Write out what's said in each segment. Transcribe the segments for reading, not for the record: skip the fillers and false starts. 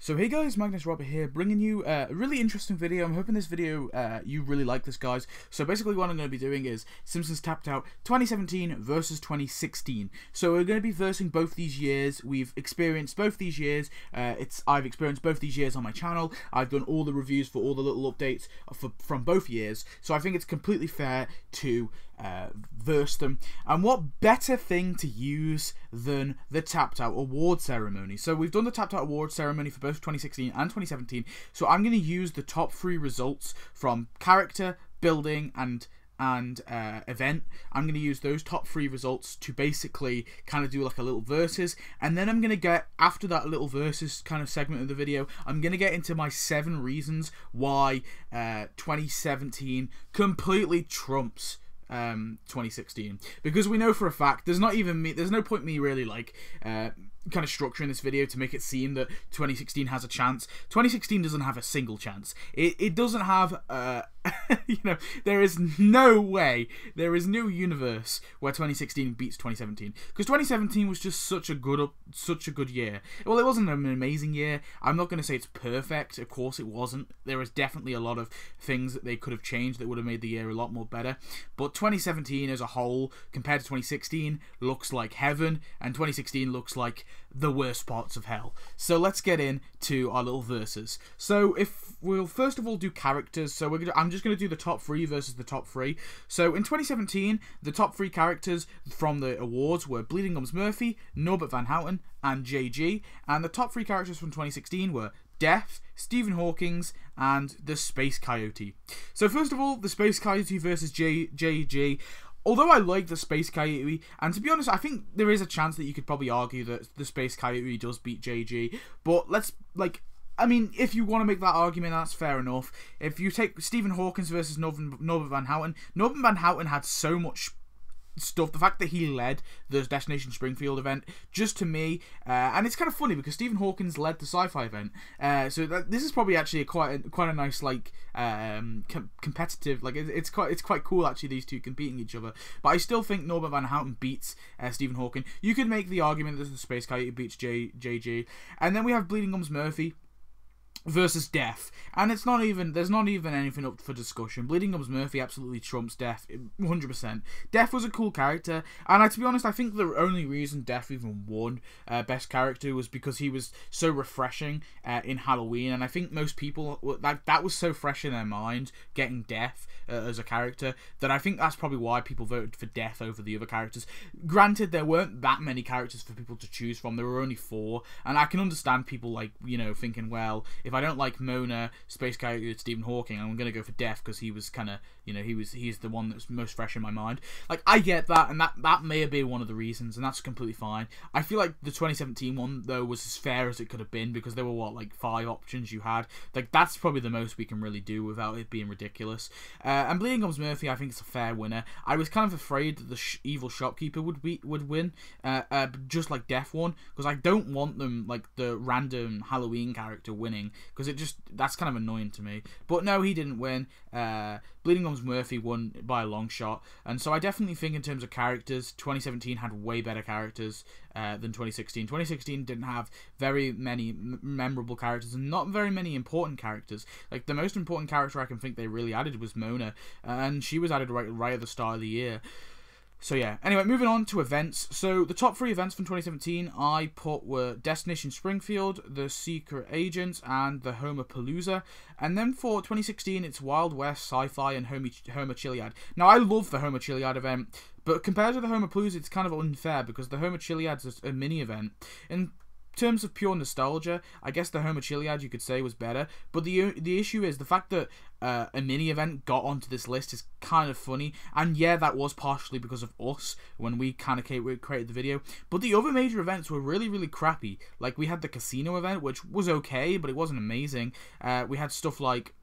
So hey guys, Magnus here, bringing you a really interesting video. I'm hoping this video, you really like this, guys. So basically what I'm going to be doing is Simpsons Tapped Out 2017 versus 2016. So we're going to be versing both these years. We've experienced both these years. I've experienced both these years on my channel. I've done all the reviews for all the little updates from both years. So I think it's completely fair to verse them. And what better thing to use than the Tapped Out award ceremony? So we've done the Tapped Out award ceremony for both 2016 and 2017. So I'm going to use the top 3 results from character, building, and event. I'm going to use those top 3 results to basically kind of do like a little versus, and then I'm going to get, after that little versus kind of segment of the video, I'm going to get into my 7 reasons why 2017 completely trumps 2016, because we know for a fact there's no point me really like kind of structuring this video to make it seem that 2016 has a chance. 2016 doesn't have a single chance. It doesn't have you know, there is no way, there is no universe where 2016 beats 2017, because 2017 was just such a good year. Well, it wasn't an amazing year. I'm not going to say it's perfect. Of course it wasn't. There is definitely a lot of things that they could have changed that would have made the year a lot more better, but 2017 as a whole compared to 2016 looks like heaven, and 2016 looks like the worst parts of hell. So let's get into our little verses. So if we'll first of all do characters, so I'm just going to do the top 3 versus the top 3. So in 2017, the top 3 characters from the awards were Bleeding Gums Murphy, Norbert Van Houten, and JG, and the top 3 characters from 2016 were Death, Stephen Hawking's, and the Space Coyote. So first of all, the Space Coyote versus JG. Although I like the Space Coyote, and to be honest, I think there is a chance that you could probably argue that the Space Coyote does beat JG, but let's, like, I mean, if you want to make that argument, that's fair enough. If you take Stephen Hawkins versus Norbert Van Houten, Norbert Van Houten had so much stuff. The fact that he led the Destination Springfield event, just to me, and it's kind of funny because Stephen Hawkins led the sci-fi event, so this is probably actually quite a nice, like, competitive, like, it's quite cool actually, these two competing each other. But I still think Norbert Van Houten beats Stephen Hawking. You could make the argument that the Space Coyote beats JG, and then we have Bleeding Gums Murphy versus Death, and there's not even anything up for discussion. Bleeding Gums Murphy absolutely trumps Death 100%. Death was a cool character, and to be honest, I think the only reason Death even won best character was because he was so refreshing in Halloween, and I think most people, that was so fresh in their mind, getting Death as a character, that I think that's probably why people voted for Death over the other characters. Granted, there weren't that many characters for people to choose from. There were only 4, and I can understand people, like, you know, thinking, well, if I don't like Mona, Space Coyote, Stephen Hawking, I'm going to go for Death because he was kind of, you know, he's the one that's most fresh in my mind. Like, I get that, and that may have been one of the reasons, and that's completely fine. I feel like the 2017 one, though, was as fair as it could have been, because there were, what, like 5 options you had. Like, that's probably the most we can really do without it being ridiculous. And Bleeding Gums Murphy, I think, is a fair winner. I was kind of afraid that the evil shopkeeper would win, just like Death won, because I don't want them, like, the random Halloween character winning, because that's kind of annoying to me. But no, he didn't win. Bleeding Gums Murphy won by a long shot, and so I definitely think in terms of characters, 2017 had way better characters than 2016. 2016 didn't have very many memorable characters, and not very many important characters. Like, the most important character I can think they really added was Mona, and she was added right at the start of the year. So yeah, anyway, moving on to events. So the top 3 events from 2017 I put were Destination Springfield, The Secret Agents, and the Homapalooza. And then for 2016, it's Wild West, Sci-Fi, and Homer Chiliad. Now, I love the Homer Chiliad event, but compared to the Homapalooza, it's kind of unfair, because the Homer Chiliad's a mini event. In terms of pure nostalgia, I guess the Homer Chiliad, you could say, was better, but the issue is the fact that a mini event got onto this list is kind of funny, and yeah, that was partially because of us when we kind of created the video, but the other major events were really crappy. Like, we had the casino event, which was okay, but it wasn't amazing. We had stuff like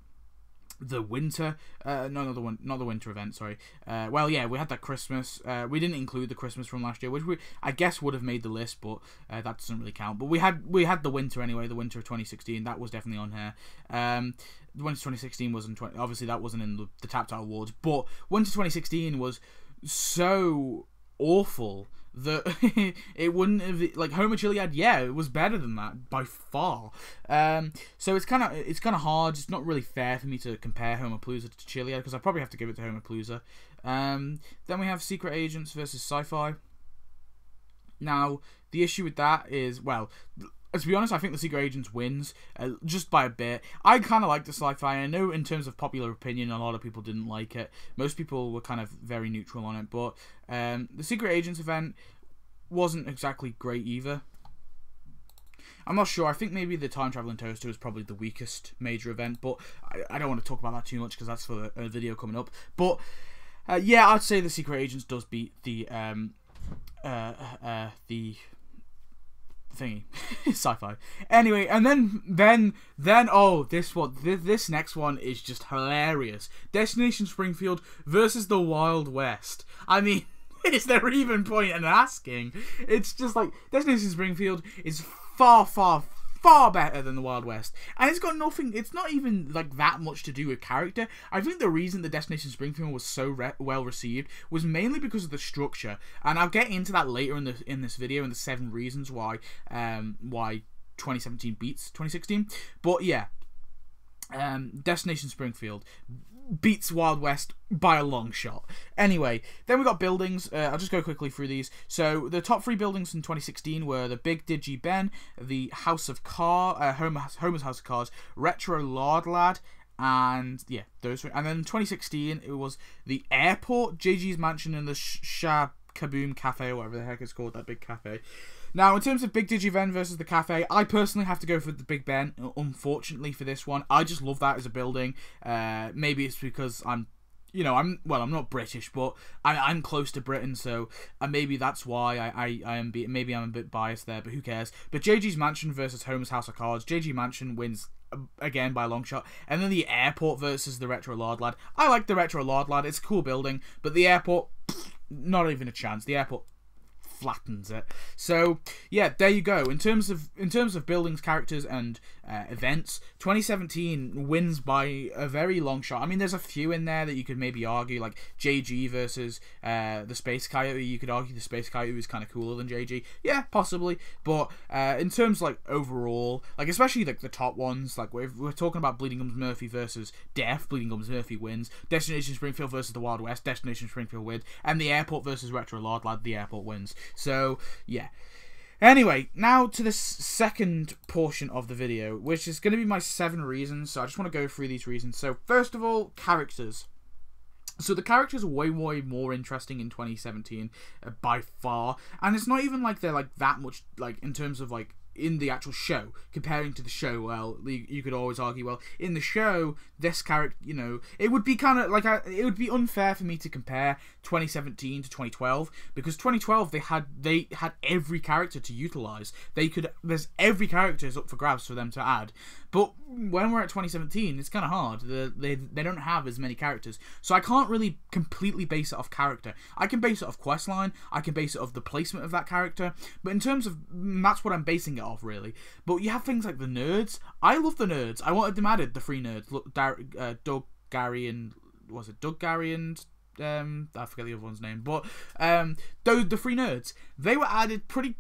the winter, not the winter event, sorry. Well, yeah, we had that Christmas. We didn't include the Christmas from last year, which I guess would have made the list, but that doesn't really count. But we had the winter anyway, the winter of 2016. That was definitely on here. The winter 2016 wasn't, obviously that wasn't in the Tapped Out Awards, but winter 2016 was so awful that it wouldn't have, like, Homer Chiliad, yeah, it was better than that by far. So it's kind of hard. It's not really fair for me to compare Homer Palooza to Chiliad, because I probably have to give it to Homer Palooza. Then we have Secret Agents versus Sci-Fi. Now, the issue with that is, well, to be honest, I think the Secret Agents wins, just by a bit. I kind of like the Sci-Fi. I know in terms of popular opinion, a lot of people didn't like it. Most people were kind of very neutral on it, but the Secret Agents event wasn't exactly great either. I'm not sure. I think maybe the Time Traveling Toaster is probably the weakest major event, but I don't want to talk about that too much because that's for a video coming up. But yeah, I'd say the Secret Agents does beat the thingy Sci-Fi. Anyway, and then oh, this next one is just hilarious. Destination Springfield versus the Wild West. I mean, is there even point in asking? It's just like, Destination Springfield is far better than the Wild West, and it's got nothing. It's not even like that much to do with character. I think the reason the Destination Springfield was so well received was mainly because of the structure, and I'll get into that later in this video, in the 7 reasons why 2017 beats 2016. But yeah, Destination Springfield beats Wild West by a long shot. Anyway, then we got buildings. I'll just go quickly through these. So the top 3 buildings in 2016 were the Big Digi Ben, the House of Homer's House of Cars, Retro Lord Lad, and yeah, those 3. And then in 2016 it was the airport, JG's Mansion, and the Shab Kaboom Cafe, or whatever the heck it's called, that big cafe. Now, in terms of Big Digi Ben versus the cafe, I personally have to go for the Big Ben, unfortunately, for this one. I just love that as a building. Maybe it's because I'm not British, but I'm close to Britain, so maybe that's why I'm a bit biased there, but who cares? But JG's Mansion versus Homer's House of Cards. JG Mansion wins again by a long shot. And then the airport versus the Retro Lord Lad. I like the Retro Lord Lad. It's a cool building, but the airport, not even a chance. The airport flattens it. So yeah, there you go. In terms of buildings, characters, and events, 2017 wins by a very long shot. I mean, there's a few in there that you could maybe argue, like JG versus the Space Coyote. You could argue the Space Coyote is kind of cooler than JG. Yeah, possibly. But in terms like overall, like especially like the top ones, like we're talking about Bleeding Gums Murphy versus Death. Bleeding Gums Murphy wins. Destination Springfield versus the Wild West. Destination Springfield wins. And the airport versus Retro Lord Lad. The airport wins. So yeah. Anyway, now to the second portion of the video, which is going to be my 7 reasons. So I just want to go through these reasons. So first of all, characters. So the characters are way more interesting in 2017 by far, and it's not even like they're like that much like in terms of like in the actual show, comparing to the show. Well, you could always argue, well, in the show, this character, you know, it would be kind of like it would be unfair for me to compare 2017 to 2012, because 2012 they had every character to utilize. There's every character is up for grabs for them to add. But when we're at 2017, it's kind of hard. They don't have as many characters, so I can't really completely base it off character. I can base it off questline. I can base it off the placement of that character. But in terms of, that's what I'm basing it off, really. But you have things like the nerds. I love the nerds. I wanted them added, the 3 nerds. Look, Doug, Gary, and was it Doug, Gary, and I forget the other one's name. But the 3 nerds, they were added pretty.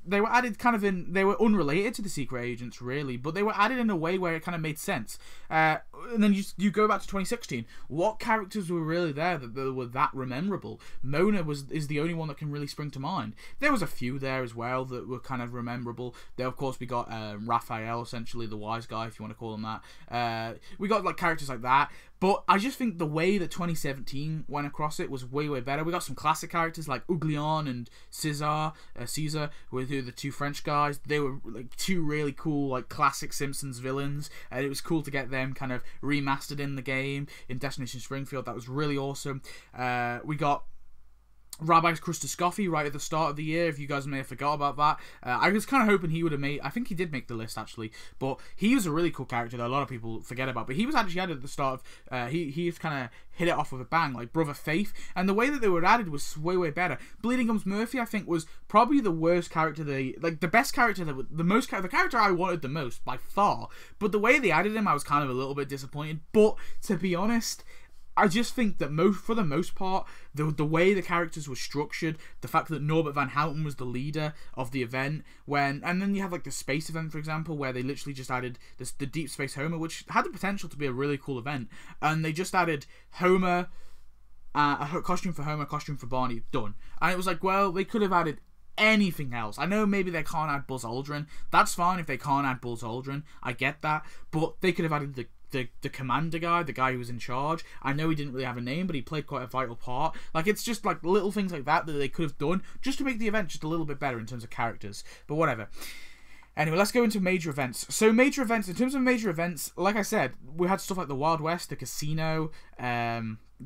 They were added kind of they were unrelated to the Secret Agents, really, but they were added in a way where it kind of made sense. And then you go back to 2016. What characters were really there that were that memorable? Mona is the only one that can really spring to mind. There was a few there as well that were kind of memorable. There, of course, we got Raphael, essentially the wise guy, if you want to call him that. We got like characters like that. But I just think the way that 2017 went across it was way better. We got some classic characters like Ouglion and Caesar, who were the 2 French guys. They were like 2 really cool, like classic Simpsons villains, and it was cool to get them kind of remastered in the game in Destination Springfield. That was really awesome. We got Rabbi Krustascoffy right at the start of the year, if you guys may have forgot about that. I was kind of hoping he would have made, I think he did make the list actually, but he was a really cool character that a lot of people forget about, but he was actually added at the start of, he kind of hit it off with a bang, like Brother Faith, and the way that they were added was way better. Bleeding Gums Murphy, I think, was probably the worst character, the best character, the character I wanted the most, by far, but the way they added him, I was kind of a little bit disappointed, but to be honest, I just think that for the most part, the way the characters were structured, the fact that Norbert Van Houten was the leader of the event, and then you have like the space event, for example, where they literally just added the Deep Space Homer, which had the potential to be a really cool event, and they just added Homer, a costume for Homer, a costume for Barney, done. And it was like, well, they could have added anything else. I know maybe they can't add Buzz Aldrin. That's fine if they can't add Buzz Aldrin. I get that, but they could have added the commander guy, the guy who was in charge. I know he didn't really have a name, but he played quite a vital part. Like, it's just like little things like that they could have done just to make the event just a little bit better in terms of characters. But whatever. Anyway, let's go into major events. So major events, in terms of major events, like I said, we had stuff like the Wild West, the casino,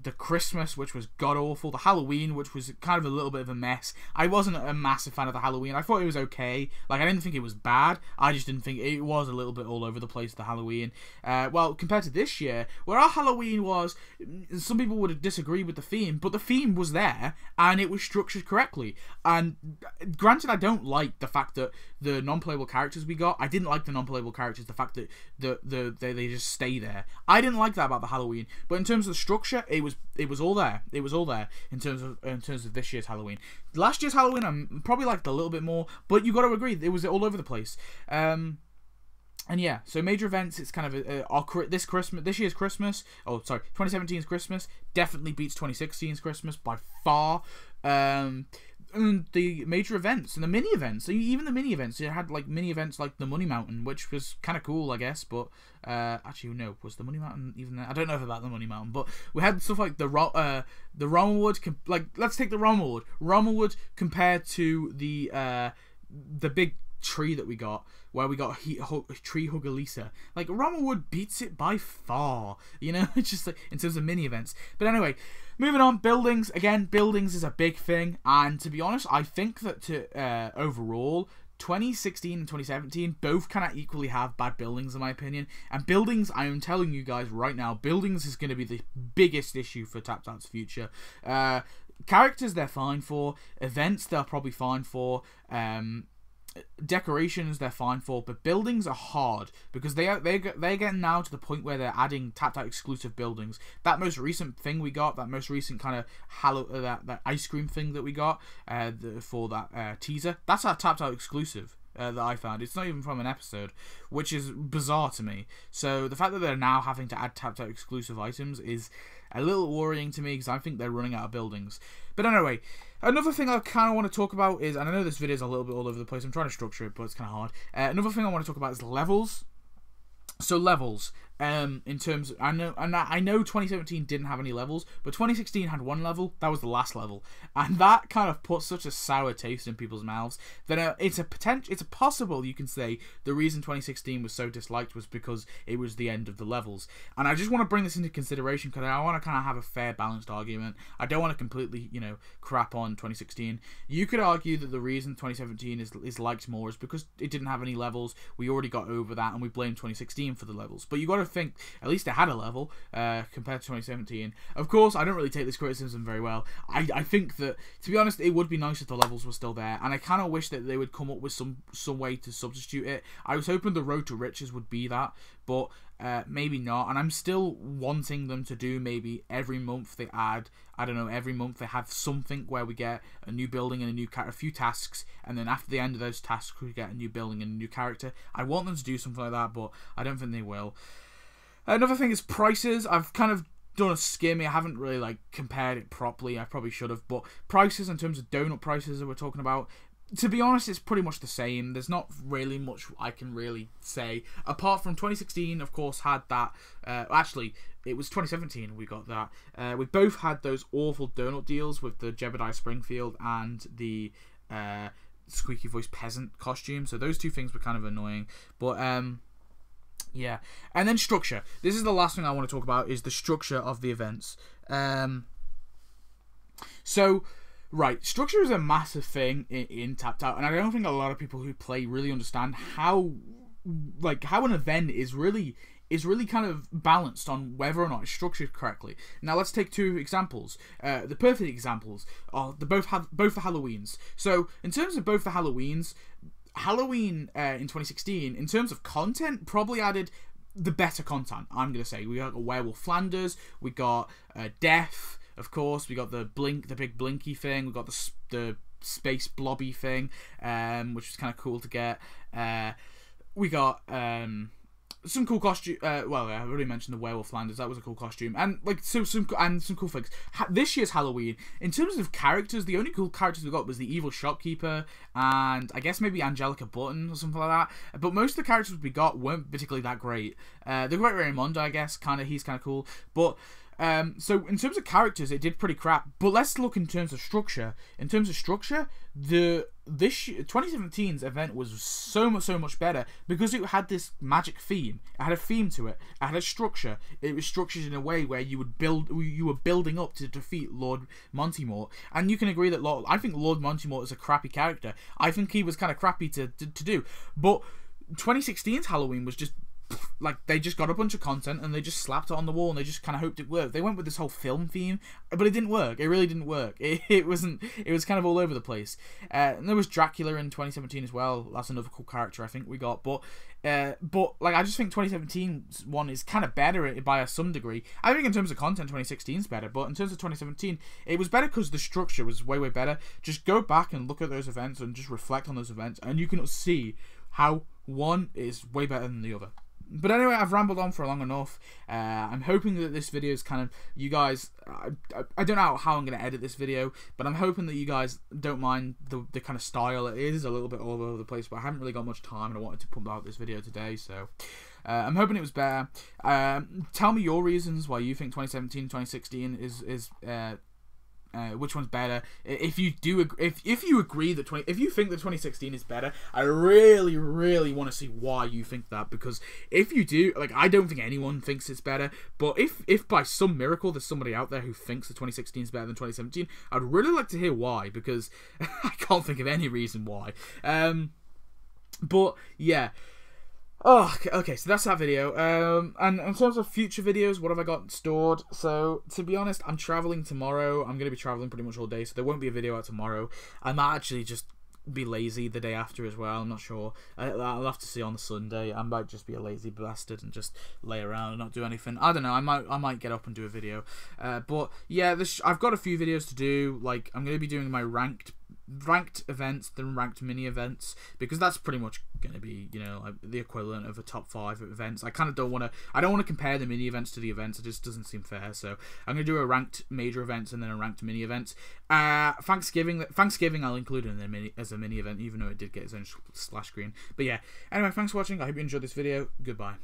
the Christmas, which was god-awful, the Halloween, which was kind of a little bit of a mess. I wasn't a massive fan of the Halloween. I thought it was okay. Like, I didn't think it was bad. I just didn't think it was a little bit all over the place, the Halloween. Well, compared to this year, where our Halloween was, some people would disagree with the theme, but the theme was there, and it was structured correctly. And granted, I don't like the fact that the non-playable characters we got, I didn't like the non-playable characters, the fact that they just stay there. I didn't like that about the Halloween. But in terms of the structure, it was all there. It was all there in terms of this year's Halloween. Last year's Halloween, I probably liked a little bit more, but you got to agree, it was all over the place. And yeah, so major events, it's kind of this year's Christmas, 2017's Christmas definitely beats 2016's Christmas by far. And the major events and the mini events, so even the mini events, you had like mini events like the Money Mountain, which was kind of cool, I guess. But actually, no, was the Money Mountain even there? I don't know about the Money Mountain, but we had stuff like the Rommelwood. Like, let's take the Rommelwood compared to the big tree that we got, where we got Tree Hugger Lisa. Like, Rommelwood beats it by far, you know. It's just like in terms of mini events. But anyway, moving on, buildings. Again, buildings is a big thing, and to be honest, I think that overall 2016 and 2017 both kind of equally have bad buildings, in my opinion. And buildings, I am telling you guys right now, buildings is going to be the biggest issue for Tapped Out's future. Characters, they're fine for. Events, they're probably fine for. Decorations, they're fine for, but buildings are hard because they're getting now to the point where they're adding Tapped Out exclusive buildings. That most recent thing we got, that most recent kind of that ice cream thing that we got for that teaser, that's our Tapped Out exclusive. That I found. It's not even from an episode, which is bizarre to me. So the fact that they're now having to add Tapped Out exclusive items is a little worrying to me, because I think they're running out of buildings. But anyway, another thing I kind of want to talk about is, and I know this video is a little bit all over the place, I'm trying to structure it, but it's kind of hard. Another thing I want to talk about is levels. So levels, in terms of, I know 2017 didn't have any levels, but 2016 had one level. That was the last level, and that kind of put such a sour taste in people's mouths that it's possible you can say the reason 2016 was so disliked was because it was the end of the levels. And I just want to bring this into consideration because I want to kind of have a fair, balanced argument. I don't want to completely, crap on 2016. You could argue that the reason 2017 is liked more is because it didn't have any levels. We already got over that, and we blame 2016 for the levels. But you got to think at least it had a level compared to 2017. Of course, I don't really take this criticism very well. I think that, to be honest, it would be nice if the levels were still there, and I kind of wish that they would come up with some way to substitute it. I was hoping the Road to Riches would be that, but maybe not. And I'm still wanting them to do maybe every month they add, I don't know, every month they have something where we get a new building and a few tasks, and then after the end of those tasks we get a new building and a new character. I want them to do something like that, but I don't think they will. Another thing is prices. I've kind of done a skim. I haven't really compared it properly. I probably should have, but prices in terms of donut prices that we're talking about, to be honest, it's pretty much the same. There's not really much I can really say, apart from 2016, of course, had that. Actually, it was 2017 we got that. We both had those awful donut deals with the Jebediah Springfield and the squeaky voice peasant costume. So those two things were kind of annoying. But yeah. And then structure. This is the last thing I want to talk about, is the structure of the events. Right, structure is a massive thing in Tapped Out, and I don't think a lot of people who play really understand how an event is really kind of balanced on whether or not it's structured correctly. Now let's take two examples. The perfect examples are both the Halloweens. So in terms of both the Halloweens, Halloween in 2016, in terms of content, probably added the better content, I'm going to say. We got Werewolf Flanders, we got Death, of course, we got the big blinky thing, we got the space blobby thing, which was kind of cool to get. We got some cool costume. Well, I already mentioned the Werewolf Flanders. That was a cool costume, and like some cool things. This year's Halloween, in terms of characters, the only cool characters we got was the evil shopkeeper, and I guess maybe Angelica Button or something like that. But most of the characters we got weren't particularly that great. The Great Raymondo, I guess, he's kind of cool, but. So in terms of characters, it did pretty crap. But let's look in terms of structure. In terms of structure, this 2017's event was so much better because it had this magic theme. It had a theme to it. It had a structure. It was structured in a way where you were building up to defeat Lord Montemort. And you can agree that I think Lord Montemort is a crappy character. I think he was kind of crappy to do. But 2016's Halloween was just. Like, they just got a bunch of content and they just slapped it on the wall and they just kind of hoped it worked. They went with this whole film theme, but it didn't work. It really didn't work. It was kind of all over the place. And there was Dracula in 2017 as well. That's another cool character I think we got. But like, I just think 2017's one is kind of better by some degree. I think in terms of content, 2016's better, but in terms of 2017, it was better because the structure was way better. Just go back and look at those events and just reflect on those events, and you can see how one is way better than the other. But anyway, I've rambled on for long enough. I'm hoping that this video is kind of, you guys, I don't know how I'm going to edit this video, but I'm hoping that you guys don't mind the kind of style. It is a little bit all over the place, but I haven't really got much time and I wanted to pump out this video today, so I'm hoping it was better. Tell me your reasons why you think 2017 and 2016 is which one's better. If you agree that if you think that 2016 is better, I really want to see why you think that, because if you do, like, I don't think anyone thinks it's better, but if by some miracle there's somebody out there who thinks that 2016 is better than 2017, I'd really like to hear why, because I can't think of any reason why. But yeah. Oh, okay, so that's that video. And in terms of future videos, what have I got stored? So, to be honest, I'm traveling tomorrow. I'm going to be traveling pretty much all day, so there won't be a video out tomorrow. I might actually just be lazy the day after as well. I'm not sure. I'll have to see on the Sunday. I might just be a lazy bastard and just lay around and not do anything. I don't know. I might get up and do a video. But yeah, I've got a few videos to do. Like, I'm going to be doing my ranked events, then ranked mini events, because that's pretty much going to be, you know, like the equivalent of a top 5 events. I kind of don't want to compare the mini events to the events. It just doesn't seem fair. So I'm going to do a ranked major events and then a ranked mini events. Thanksgiving I'll include in the as a mini event, even though it did get its own splash screen. But yeah, anyway, thanks for watching. I hope you enjoyed this video. Goodbye.